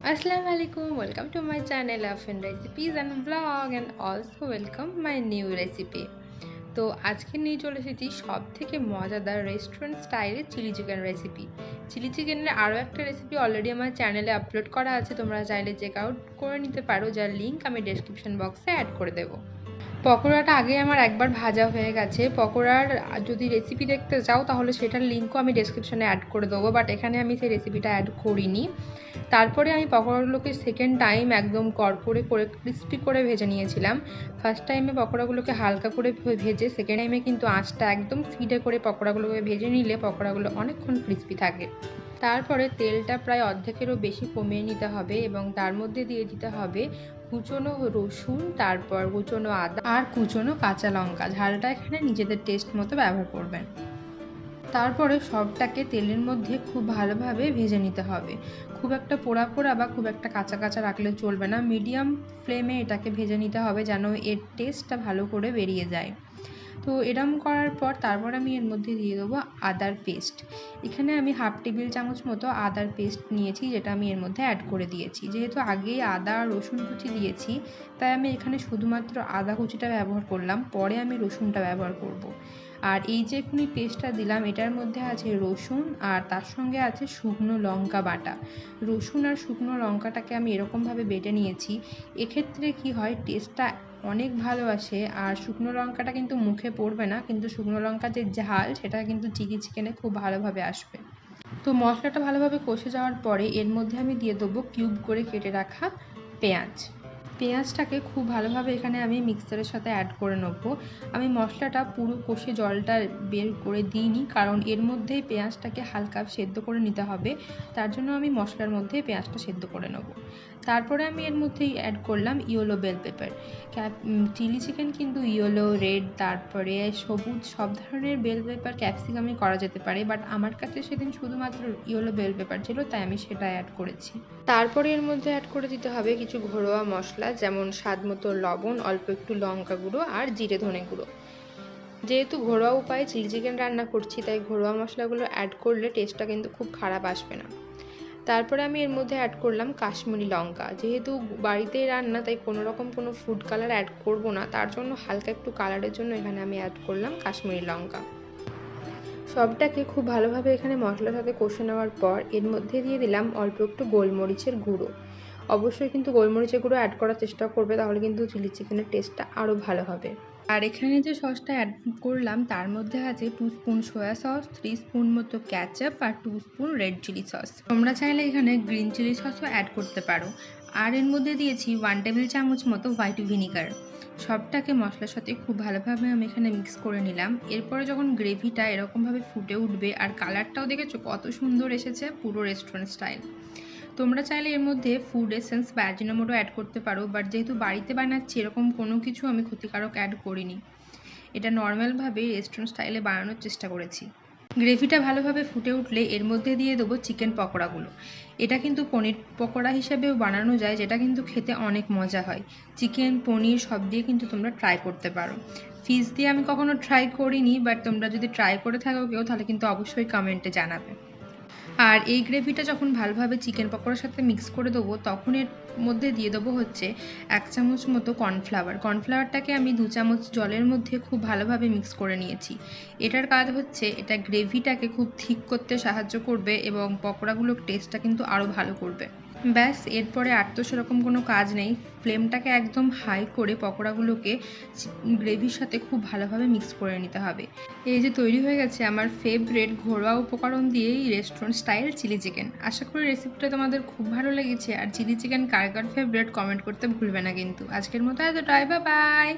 Assalamu alaikum, welcome to my channel of recipes and vlog and also welcome my new recipe. তো আজকে নিয়ে চলে এসেছি সব থেকে মজাদার রেস্টুরেন্ট স্টাইলের চিলি চিকেন রেসিপি। চিলি চিকেনের আরও একটা রেসিপি অলরেডি আমার চ্যানেলে আপলোড করা আছে, তোমরা চাইলে চেক আউট করে নিতে পারো, যার লিঙ্ক আমি ডেসক্রিপশন বক্সে অ্যাড করে দেবো। পকোড়াটা আগে আমার একবার ভাজা হয়ে গেছে। পকোড়ার যদি রেসিপি দেখতে চাও তাহলে সেটার লিঙ্কও আমি ডেসক্রিপশনে অ্যাড করে দেবো, বাট এখানে আমি সেই রেসিপিটা অ্যাড করিনি। তারপরে আমি পকোড়াগুলোকে সেকেন্ড টাইম একদম কড়কড়ে করে ক্রিস্পি করে ভেজে নিয়েছিলাম। ফার্স্ট টাইমে পকোড়াগুলোকে হালকা করে ভেজে সেকেন্ড টাইমে কিন্তু আঁচটা একদম স্পিডে করে পকোড়াগুলোকে ভেজে নিলে পকোড়াগুলো অনেকক্ষণ ক্রিস্পি থাকে। তারপরে তেলটা প্রায় অর্ধেকেরও বেশি কমিয়ে নিতে হবে এবং তার মধ্যে দিয়ে দিতে হবে কুচনো রসুন, তারপর কুচনো আদা আর কুচনো কাঁচা লঙ্কা। ঝালটা এখানে নিজেদের টেস্ট মতো ব্যবহার করবেন। তারপরে সবটাকে তেলের মধ্যে খুব ভালোভাবে ভেজে নিতে হবে। খুব একটা পোড়া পোড়া বা খুব একটা কাঁচা কাঁচা রাখলে চলবে না, মিডিয়াম ফ্লেমে এটাকে ভেজে নিতে হবে যেন এর টেস্টটা ভালো করে বেরিয়ে যায়। তো এরম করার পর তারপর আমি এর মধ্যে দিয়ে দেবো আদার পেস্ট। এখানে আমি হাফ টেবিল চামচ মতো আদার পেস্ট নিয়েছি, যেটা আমি এর মধ্যে অ্যাড করে দিয়েছি। যেহেতু আগেই আদা আর রসুন কুচি দিয়েছি, তাই আমি এখানে শুধুমাত্র আদা কুচিটা ব্যবহার করলাম, পরে আমি রসুনটা ব্যবহার করব। আর এই যে এখনই পেস্টটা দিলাম এটার মধ্যে আছে রসুন আর তার সঙ্গে আছে শুকনো লঙ্কা বাটা। রসুন আর শুকনো লঙ্কাটাকে আমি এরকমভাবে বেটে নিয়েছি। এক্ষেত্রে কি হয়, টেস্টটা অনেক ভালো আসে। আর শুকনো লঙ্কাটা কিন্তু মুখে পড়বে না, কিন্তু শুকনো লঙ্কার যে ঝাল সেটা কিন্তু চিলি চিকেনে খুব ভালোভাবে আসবে। তো মশলাটা ভালোভাবে কষে যাওয়ার পরে এর মধ্যে আমি দিয়ে দেবো কিউব করে কেটে রাখা পেঁয়াজ। পেঁয়াজটাকে খুব ভালোভাবে এখানে আমি মিক্সারের সাথে অ্যাড করে নেব। আমি মশলাটা পুরো কষে জলটা বের করে দিইনি, কারণ এর মধ্যেই পেঁয়াজটাকে হালকা সেদ্ধ করে নিতে হবে, তার জন্য আমি মশলার মধ্যে পেঁয়াজটা সেদ্ধ করে নেব। তারপরে আমি এর মধ্যেই অ্যাড করলাম yellow bell pepper. Chilli chicken কিন্তু ইয়েলো, রেড, তারপরে সবুজ সব ধরনের বেল পেপার ক্যাপসিকামে করা যেতে পারে, বাট আমার কাছে সেদিন শুধুমাত্র ইয়েলো বেল পেপার ছিল, তাই আমি সেটা অ্যাড করেছি। তারপরে এর মধ্যে অ্যাড করে দিতে হবে কিছু ঘরোয়া মশলা, যেমন স্বাদ মতো লবণ, অল্প একটু লঙ্কা গুঁড়ো আর জিরে ধনে গুঁড়ো। যেহেতু ঘরোয়া উপায়ে চিলি চিকেন রান্না করছি, তাই ঘরোয়া মশলাগুলো অ্যাড করলে টেস্টটা কিন্তু খুব খারাপ আসবে না। তারপরে আমি এর মধ্যে অ্যাড করলাম কাশ্মীরি লঙ্কা। যেহেতু বাড়িতেই রান্না, তাই কোনো রকম কোনো ফুড কালার অ্যাড করব না, তার জন্য হালকা একটু কালারের জন্য এখানে আমি অ্যাড করলাম কাশ্মীরি লঙ্কা। সবটাকে খুব ভালোভাবে এখানে মশলার সাথে কষে নেওয়ার পর এর মধ্যে দিয়ে দিলাম অল্প একটু গোলমরিচের গুঁড়ো। অবশ্যই কিন্তু গোলমরিচের গুঁড়ো অ্যাড করার চেষ্টা করবে, তাহলে কিন্তু চিলি চিকেনের টেস্টটা আরও ভালো হবে। আর এখানে যে সসটা অ্যাড করলাম তার মধ্যে আছে 2 স্পুন সয়া সস, 3 স্পুন মতো ক্যাচআপ আর 2 স্পুন রেড চিলি সস। তোমরা চাইলে এখানে গ্রিন চিলি সসও অ্যাড করতে পারো। আর এর মধ্যে দিয়েছি 1 টেবিল চামচ মতো হোয়াইট ভিনিগার। সবটাকে মশলার সাথে খুব ভালোভাবে আমি এখানে মিক্স করে নিলাম। এরপরে যখন গ্রেভিটা এরকমভাবে ফুটে উঠবে আর কালারটাও দেখেছো কত সুন্দর এসেছে, পুরো রেস্টুরেন্ট স্টাইল। তোমরা চাইলে এর মধ্যে ফুড এসেন্স বা অ্যাজিনোমোটো অ্যাড করতে পারো, বাট যেহেতু বাড়িতে বানাচ্ছি এরকম কোনো কিছু আমি ক্ষতিকারক অ্যাড করিনি। এটা নর্মালভাবে রেস্টুরেন্ট স্টাইলে বানানোর চেষ্টা করেছি। গ্রেভিটা ভালোভাবে ফুটে উঠলে এর মধ্যে দিয়ে দেবো চিকেন পকোড়াগুলো। এটা কিন্তু পনির পকোড়া হিসাবেও বানানো যায়, যেটা কিন্তু খেতে অনেক মজা হয়। চিকেন, পনির সব দিয়ে কিন্তু তোমরা ট্রাই করতে পারো। ফিশ দিয়ে আমি কখনো ট্রাই করিনি, বাট তোমরা যদি ট্রাই করে থাকো কেউ, তাহলে কিন্তু অবশ্যই কমেন্টে জানাবে। আর এই গ্রেভিটা যখন ভালোভাবে চিকেন পকোড়ার সাথে মিক্স করে দেবো, তখন এর মধ্যে দিয়ে দেবো হচ্ছে 1 চামচ মতো কর্নফ্লাওয়ার। কর্নফ্লাওয়ারটাকে আমি 2 চামচ জলের মধ্যে খুব ভালোভাবে মিক্স করে নিয়েছি। এটার কাজ হচ্ছে এটা গ্রেভিটাকে খুব থিক করতে সাহায্য করবে এবং পকোড়াগুলোর টেস্টটা কিন্তু আরও ভালো করবে। ব্যাস, এরপরে আর তো সেরকম কোনো কাজ নেই। ফ্লেমটাকে একদম হাই করে পকোড়াগুলোকে গ্রেভির সাথে খুব ভালোভাবে মিক্স করে নিতে হবে। এই যে তৈরি হয়ে গেছে আমার ফেভারিট ঘরোয়া উপকরণ দিয়েই রেস্টুরেন্ট স্টাইল চিলি চিকেন। আশা করি রেসিপিটা তোমাদের খুব ভালো লেগেছে। আর চিলি চিকেন কার কার ফেভারিট কমেন্ট করতে ভুলবে না কিন্তু। আজকের মতো এতটাই, বাই বাই।